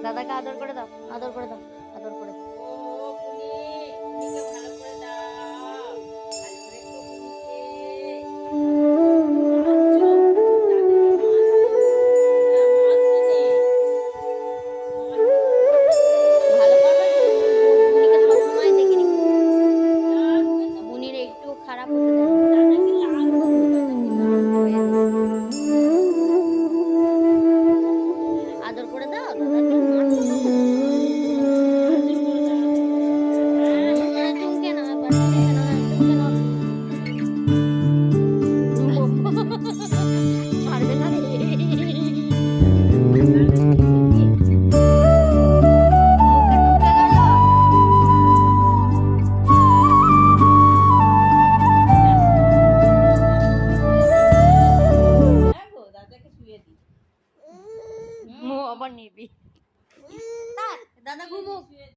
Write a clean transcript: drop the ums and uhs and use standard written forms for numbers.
দাদাকে আদর করে দাও, আদর করে দাও, আদর করে দাও। ভালো করবে তো, বুনিকে সবসময় দেখে রেখো। বুনির একটু খারাপ হতে দেয় না। আদর করে দাও দাদাকে, মারছো তো। চুমকে না, একবার চুমকে না, হ্যাঁ, চুমকে নাও। ছাড়বে না রে। মুখে ঢুকে গেল। আবার নিবি। দাদা ঘুমুক।